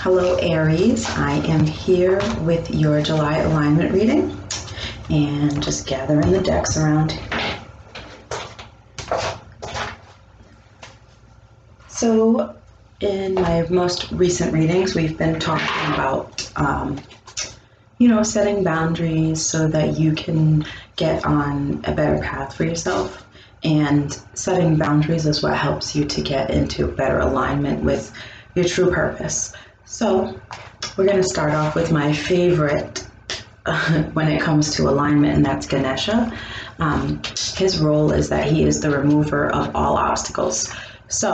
Hello Aries, I am here with your July alignment reading and just gathering the decks around. So in my most recent readings, we've been talking about, setting boundaries so that you can get on a better path for yourself. And setting boundaries is what helps you to get into better alignment with your true purpose. So we're going to start off with my favorite when it comes to alignment, and that's Ganesha. His role is that he is the remover of all obstacles. So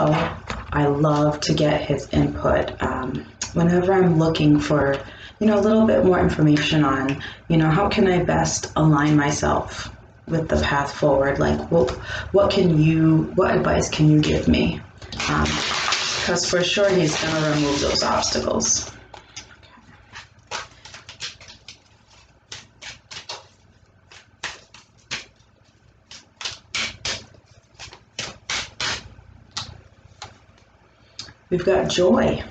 I love to get his input whenever I'm looking for, a little bit more information on, how can I best align myself with the path forward? Like, what advice can you give me? Because for sure he's going to remove those obstacles. We've got Joy,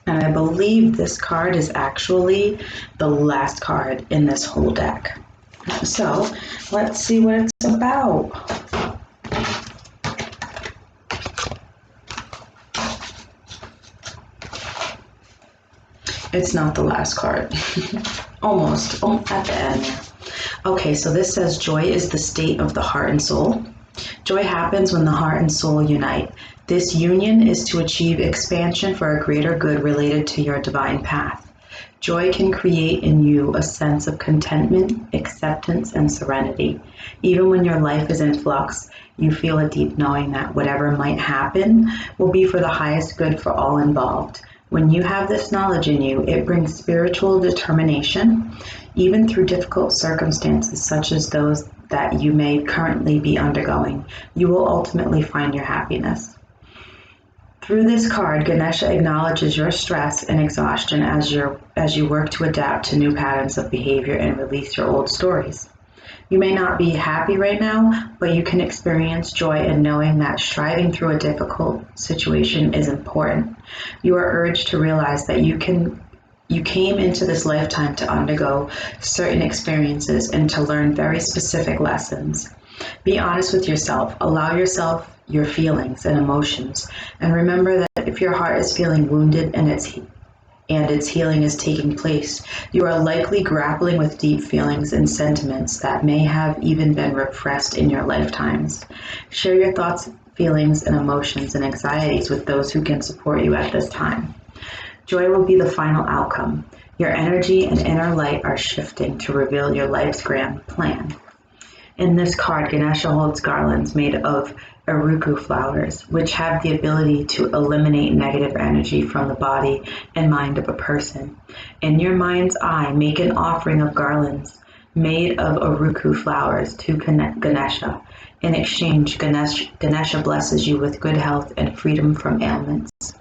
and I believe this card is actually the last card in this whole deck. So let's see what it's about. It's not the last card. Almost at the end. Okay, so this says joy is the state of the heart and soul. Joy happens when the heart and soul unite. This union is to achieve expansion for a greater good related to your divine path. Joy can create in you a sense of contentment, acceptance, and serenity. Even when your life is in flux, you feel a deep knowing that whatever might happen will be for the highest good for all involved. When you have this knowledge in you, it brings spiritual determination, even through difficult circumstances such as those that you may currently be undergoing. You will ultimately find your happiness. Through this card, Ganesha acknowledges your stress and exhaustion as you work to adapt to new patterns of behavior and release your old stories. You may not be happy right now, but you can experience joy in knowing that striving through a difficult situation is important. You are urged to realize that you came into this lifetime to undergo certain experiences and to learn very specific lessons. Be honest with yourself. Allow yourself your feelings and emotions. And remember that if your heart is feeling wounded and its healing is taking place, you are likely grappling with deep feelings and sentiments that may have even been repressed in your lifetimes. Share your thoughts, feelings, and emotions and anxieties with those who can support you at this time. Joy will be the final outcome. Your energy and inner light are shifting to reveal your life's grand plan. In this card, Ganesha holds garlands made of aruku flowers, which have the ability to eliminate negative energy from the body and mind of a person. In your mind's eye, make an offering of garlands made of aruku flowers to Ganesha. In exchange, Ganesha blesses you with good health and freedom from ailments.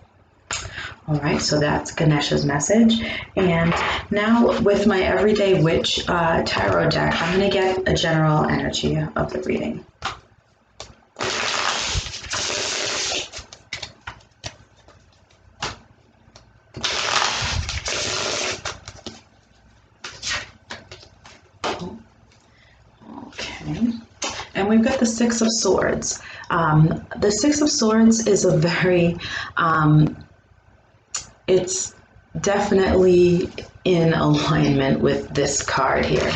All right, so that's Ganesha's message. And now with my Everyday Witch tarot deck, I'm going to get a general energy of the reading. Okay, and we've got the Six of Swords. The Six of Swords is a very... it's definitely in alignment with this card here.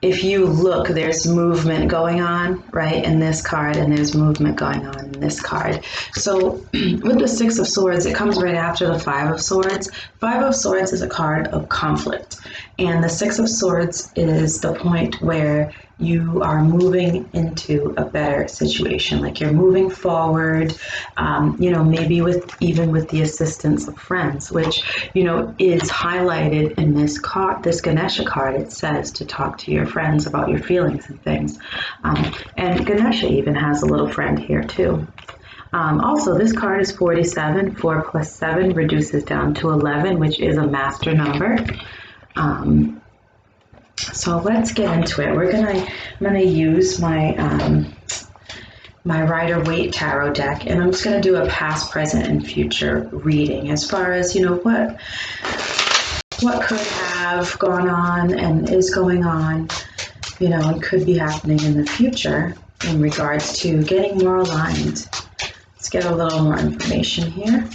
If you look, there's movement going on, right, in this card, and there's movement going on in this card. So with the Six of Swords, it comes right after the Five of Swords. Five of Swords is a card of conflict, and the Six of Swords is the point where you are moving into a better situation, like you're moving forward, maybe even with the assistance of friends, which, is highlighted in this card, this Ganesha card. It says to talk to your friends about your feelings and things. And Ganesha even has a little friend here too. Also, this card is 47. 4 plus 7 reduces down to 11, which is a master number. So let's get into it. I'm gonna use my my Rider-Waite tarot deck, and I'm just going to do a past, present, and future reading as far as, what could have gone on and is going on, and could be happening in the future in regards to getting more aligned. Let's get a little more information here.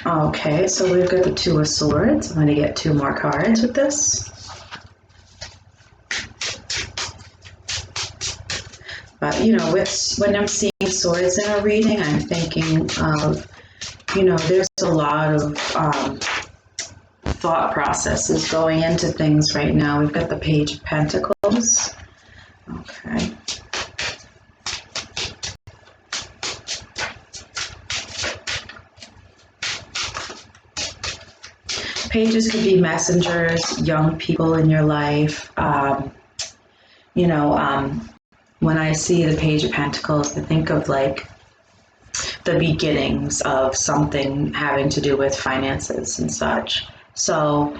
Okay, so we've got the Two of Swords. I'm going to get 2 more cards with this. But, when I'm seeing swords in a reading, I'm thinking of, there's a lot of thought processes going into things right now. We've got the Page of Pentacles. Okay. Pages could be messengers, young people in your life. When I see the Page of Pentacles, I think of like the beginnings of something having to do with finances and such. So,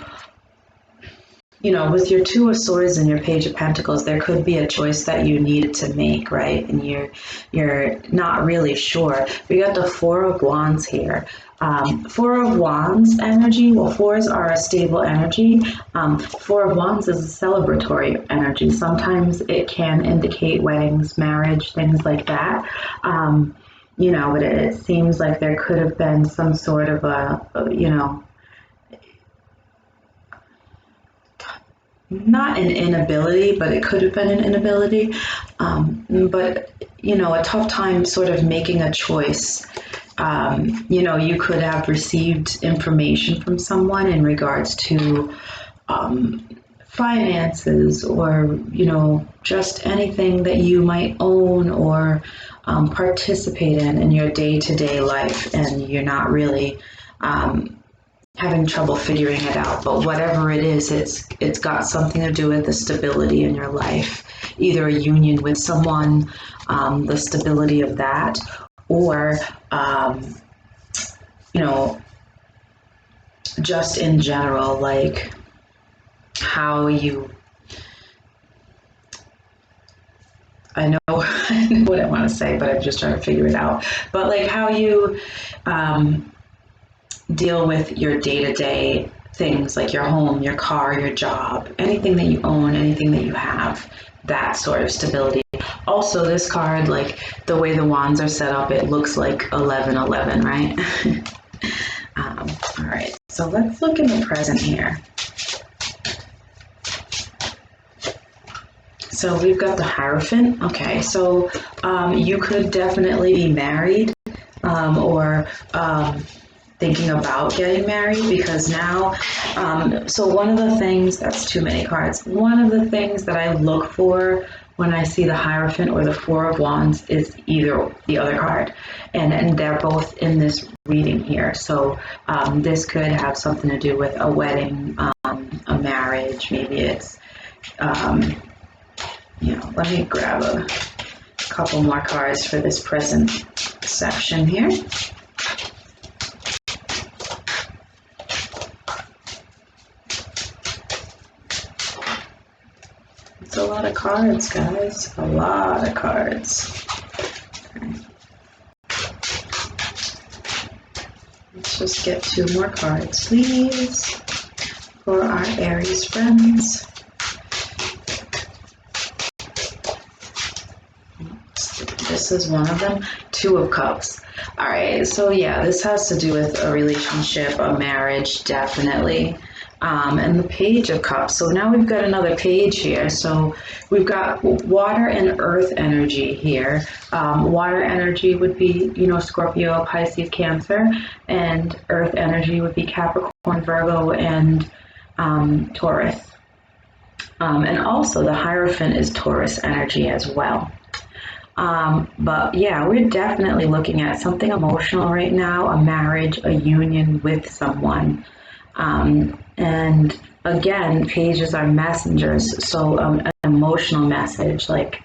with your Two of Swords and your Page of Pentacles, there could be a choice that you needed to make, right? And you're not really sure. We got the Four of Wands here. Four of Wands energy, well, fours are a stable energy. Four of Wands is a celebratory energy. Sometimes it can indicate weddings, marriage, things like that. But it seems like there could have been some sort of not an inability, but it could have been an inability. But, a tough time sort of making a choice. You could have received information from someone in regards to finances or, just anything that you might own or participate in your day-to-day life, and you're not really having trouble figuring it out. But whatever it is, it's got something to do with the stability in your life, either a union with someone, the stability of that, or just in general, like how you, I know what I want to say, but I'm just trying to figure it out. But like how you deal with your day-to-day things, like your home, your car, your job, anything that you own, anything that you have, that sort of stability. Also, this card, like the way the wands are set up, it looks like 1111, right? All right, so let's look in the present here. So we've got the Hierophant. Okay, so you could definitely be married or thinking about getting married, because now, so one of the things, that's too many cards. One of the things that I look for when I see the Hierophant or the Four of Wands is either the other card, and they're both in this reading here. So this could have something to do with a wedding, a marriage. Maybe it's, let me grab a couple more cards for this present section here. It's a lot of cards, guys. A lot of cards. Okay. Let's just get 2 more cards, please, for our Aries friends. This is one of them. 2 of Cups. All right, so yeah, this has to do with a relationship, a marriage, definitely. And the Page of Cups. So now we've got another page here. So we've got water and earth energy here. Water energy would be, Scorpio, Pisces, Cancer, and earth energy would be Capricorn, Virgo, and Taurus. And also the Hierophant is Taurus energy as well. But yeah, we're definitely looking at something emotional right now, a marriage, a union with someone. And again, pages are messengers, so an emotional message, like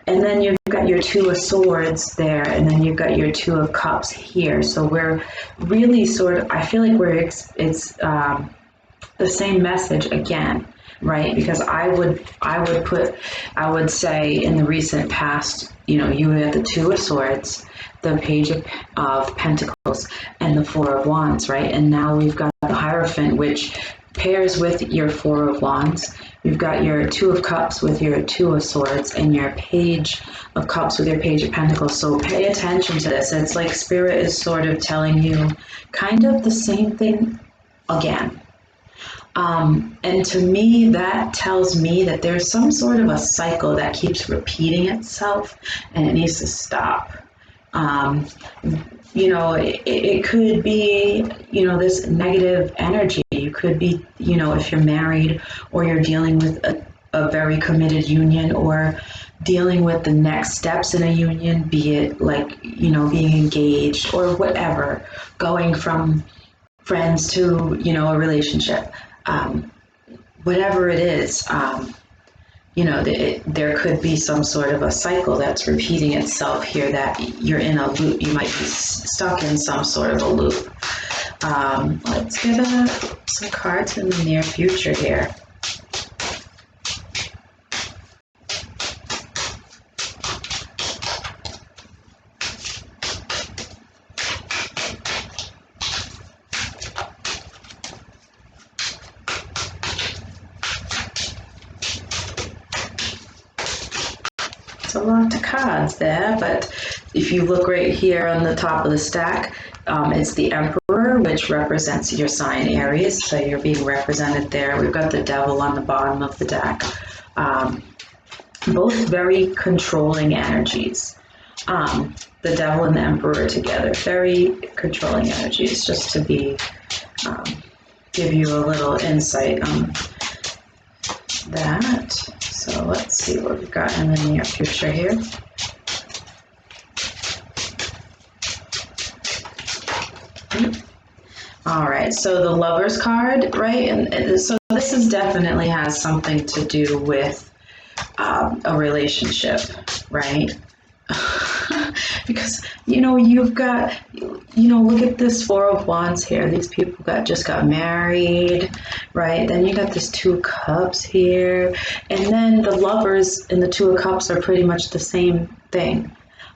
And then you've got your Two of Swords there, and then you've got your Two of Cups here. So we're really sort of, I feel like it's the same message again, right? Because I would say in the recent past, you know, you had the Two of Swords, the Page of Pentacles, and the Four of Wands, right? And now we've got the Hierophant, which pairs with your Four of Wands. You've got your Two of Cups with your Two of Swords, and your Page of Cups with your Page of Pentacles. So pay attention to this. It's like Spirit is sort of telling you kind of the same thing again. And to me, that tells me that there's some sort of a cycle that keeps repeating itself, and it needs to stop. You know, it could be, you know, this negative energy. You could be, you know, if you're married or you're dealing with a very committed union, or dealing with the next steps in a union, be it like, you know, being engaged or whatever, going from friends to, you know, a relationship. Whatever it is, you know, there could be some sort of a cycle that's repeating itself here, that you're in a loop. You might be stuck in some sort of a loop. Let's get some cards in the near future here. A lot of cards there, but if you look right here on the top of the stack, it's the Emperor, which represents your sign Aries, so you're being represented there. We've got the Devil on the bottom of the deck. Both very controlling energies. The Devil and the Emperor together, very controlling energies, just to be give you a little insight on that. So let's see what we've got in the near future here. All right, so the Lovers card, right? And so this is definitely has something to do with a relationship, right? Because, you know, you've got, you know, look at this Four of Wands here. These people just got married, right? Then you got this Two of Cups here. And then the Lovers and the Two of Cups are pretty much the same thing.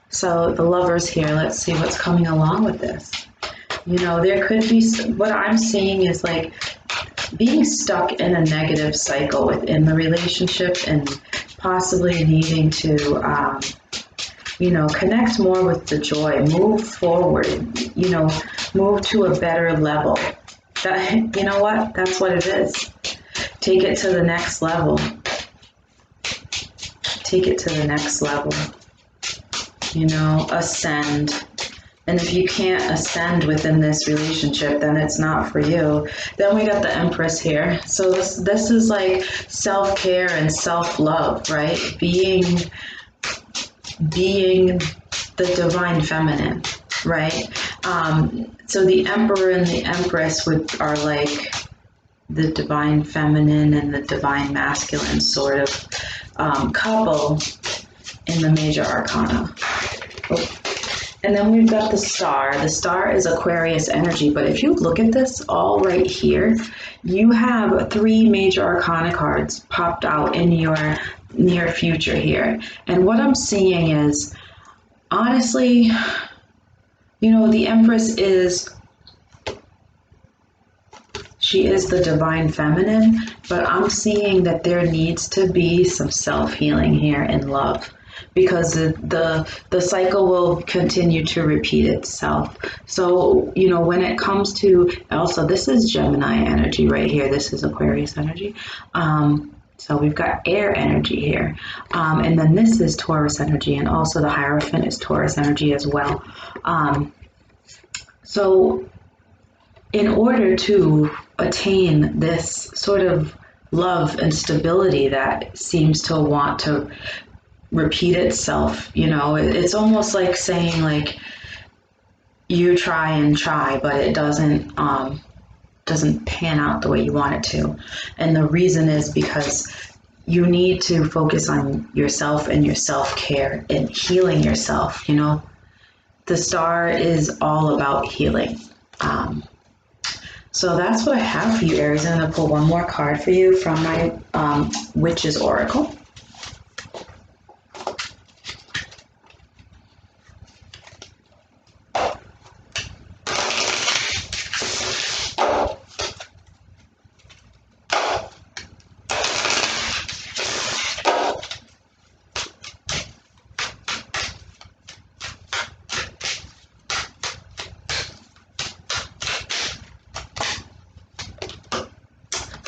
So the Lovers here, let's see what's coming along with this. You know, there could be, what I'm seeing is like being stuck in a negative cycle within the relationship, and possibly needing to, you know, connect more with the joy, move forward, you know, move to a better level. That, you know what? That's what it is. Take it to the next level. Take it to the next level. You know, ascend. And if you can't ascend within this relationship, then it's not for you. Then we got the Empress here. So this is like self-care and self-love, right? Being the divine feminine, right? So the Emperor and the Empress are like the divine feminine and the divine masculine sort of couple in the major arcana. Oh. And then we've got the Star. The Star is Aquarius energy, but if you look at this all right here, you have 3 major arcana cards popped out in your near future here. And what I'm seeing is, honestly, you know, the Empress she is the divine feminine, but I'm seeing that there needs to be some self-healing here in love, because the cycle will continue to repeat itself. So, you know, when it comes to, also this is Gemini energy right here, this is Aquarius energy. So we've got air energy here. And then this is Taurus energy, and also the Hierophant is Taurus energy as well. So in order to attain this sort of love and stability that seems to want to repeat itself, you know, it's almost like saying, like, you try and try, but it doesn't pan out the way you want it to. And the reason is because you need to focus on yourself and your self-care and healing yourself. You know, the star is all about healing. So that's what I have for you, Aries. I'm going to pull one more card for you from my Witch's Oracle.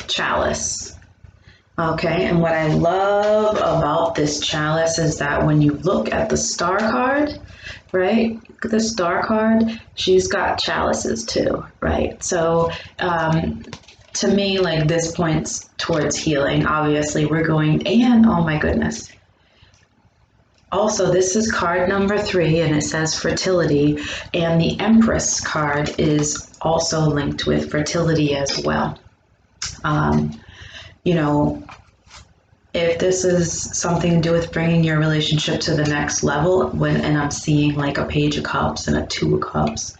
Chalice. Okay, and what I love about this chalice is that when you look at the star card, right? Look at the star card, she's got chalices too, right? So to me, like, this points towards healing. Obviously, we're going, and oh my goodness. Also, this is card number 3, and it says fertility, and the Empress card is also linked with fertility as well. You know, if this is something to do with bringing your relationship to the next level, and I'm seeing like a Page of Cups and a Two of Cups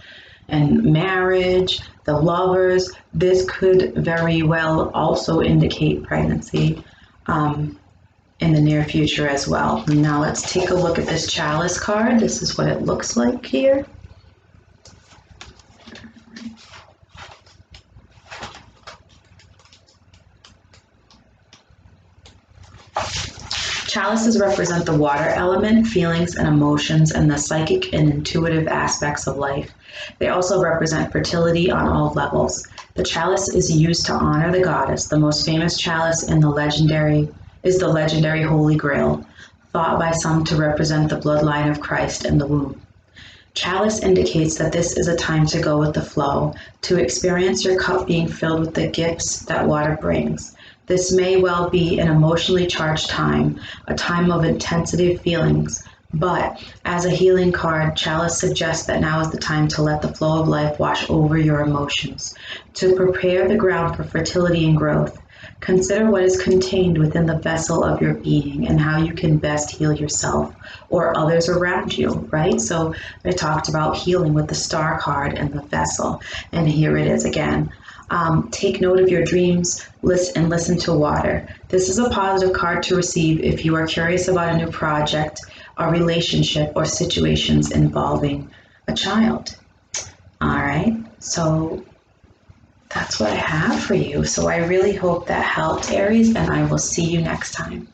and marriage, the lovers, this could very well also indicate pregnancy in the near future as well. Now let's take a look at this chalice card. This is what it looks like here. Chalices represent the water element, feelings and emotions, and the psychic and intuitive aspects of life. They also represent fertility on all levels. The chalice is used to honor the goddess. The most famous chalice is the legendary Holy Grail, thought by some to represent the bloodline of Christ and the womb. Chalice indicates that this is a time to go with the flow, to experience your cup being filled with the gifts that water brings. This may well be an emotionally charged time, a time of intensity of feelings, but as a healing card, Chalice suggests that now is the time to let the flow of life wash over your emotions, to prepare the ground for fertility and growth. Consider what is contained within the vessel of your being and how you can best heal yourself or others around you, right? So I talked about healing with the star card and the vessel, and here it is again. Take note of your dreams, and listen to water. This is a positive card to receive if you are curious about a new project, a relationship, or situations involving a child. All right, so that's what I have for you. So I really hope that helped, Aries, and I will see you next time.